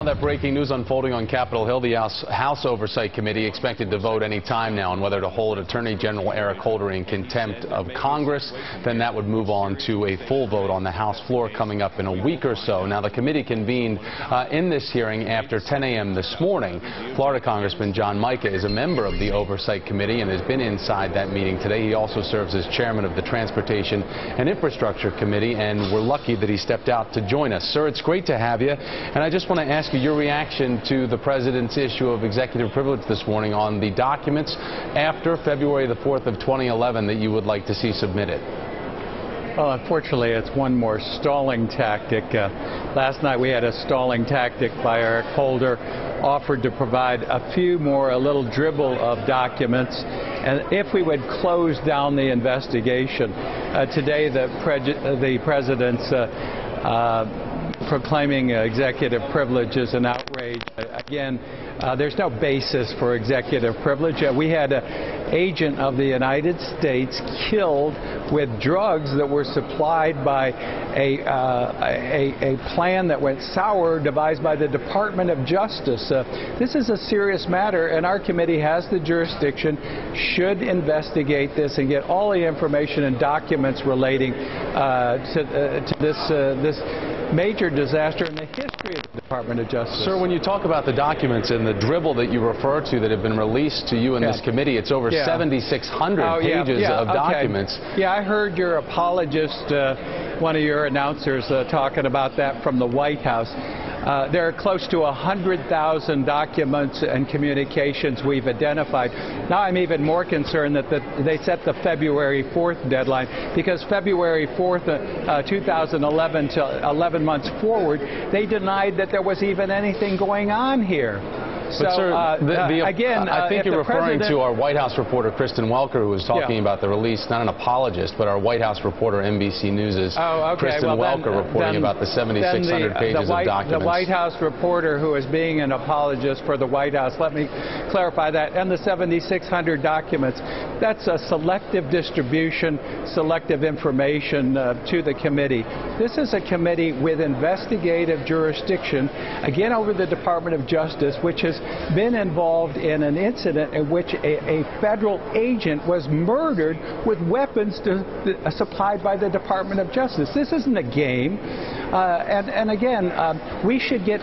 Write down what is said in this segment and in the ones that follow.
That breaking news unfolding on Capitol Hill. The House Oversight Committee expected to vote any time now on whether to hold Attorney General Eric Holder in contempt of Congress. Then that would move on to a full vote on the House floor coming up in a week or so. Now, the committee convened in this hearing after 10 a.m. this morning. Florida Congressman John Mica is a member of the Oversight Committee and has been inside that meeting today. He also serves as chairman of the Transportation and Infrastructure Committee, and we're lucky that he stepped out to join us. Sir, it's great to have you. And I just want to ask you your reaction to the president's issue of executive privilege this morning on the documents after February the 4th of 2011 that you would like to see submitted. Well, unfortunately, it's one more stalling tactic. Last night we had a stalling tactic by Eric Holder, offered to provide a few more, a little dribble of documents, and if we would close down the investigation. Today the president's proclaiming executive privilege is an outrage. Again, there's no basis for executive privilege. We had an agent of the United States killed with drugs that were supplied by a plan that went sour devised by the Department of Justice. This is a serious matter, and our committee has the jurisdiction, should investigate this and get all the information and documents relating to this major disaster in the history of the Department of Justice. Sir, when you talk about the documents and the dribble that you refer to that have been released to you in this committee, it's over 7,600 pages of documents. Yeah, I heard your apologist, one of your announcers, talking about that from the White House. There are close to 100,000 documents and communications we've identified. Now I'm even more concerned that they set the February 4th deadline, because February 4th, 2011 to 11 months forward, they denied that there was even anything going on here. But sir, again, I think you're referring to our White House reporter, Kristen Welker, who was talking about the release, not an apologist, but our White House reporter, NBC News' Kristen Welker, reporting about the 7,600 pages of documents. The White House reporter who is being an apologist for the White House, let me clarify that, and the 7,600 documents, that's a selective distribution, selective information to the committee. This is a committee with investigative jurisdiction, again over the Department of Justice, which has been involved in an incident in which a federal agent was murdered with weapons supplied by the Department of Justice. This isn't a game. And again, we should get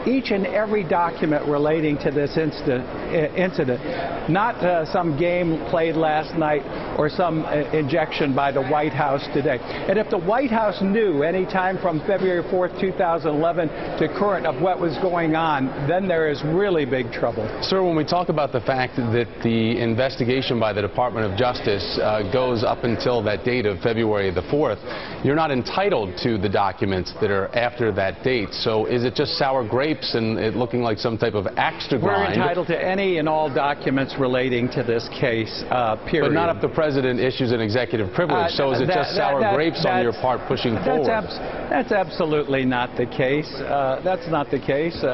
each and every document relating to this incident, not some game played last night or some injection by the White House today. And if the White House knew any time from February 4th, 2011 to current of what was going on, then there is really big trouble. Sir, when we talk about the fact that the investigation by the Department of Justice goes up until that date of February the 4th, you're not entitled to the documents that are after that date. So is it just sour grapes and it looking like some type of axe to grind? We're entitled to any and all documents relating to this case, period. But not if the president issues an executive privilege. So is it just sour grapes on your part pushing forward? That's absolutely not the case. That's not the case.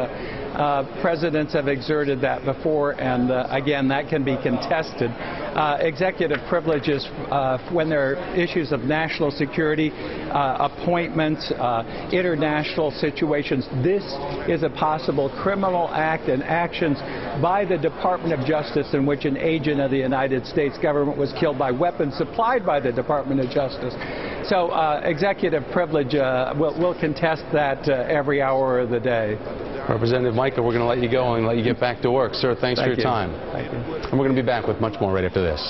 Presidents have exerted that before, and again, that can be contested. Executive privileges, when there are issues of national security, appointments, international situations, this is a possible criminal act and actions by the Department of Justice in which an agent of the United States government was killed by weapons supplied by the Department of Justice. So executive privilege, we'll contest that every hour of the day. Representative Mica, we're going to let you go and let you get back to work. Sir, thanks for your time. Thank you. And we're going to be back with much more right after this.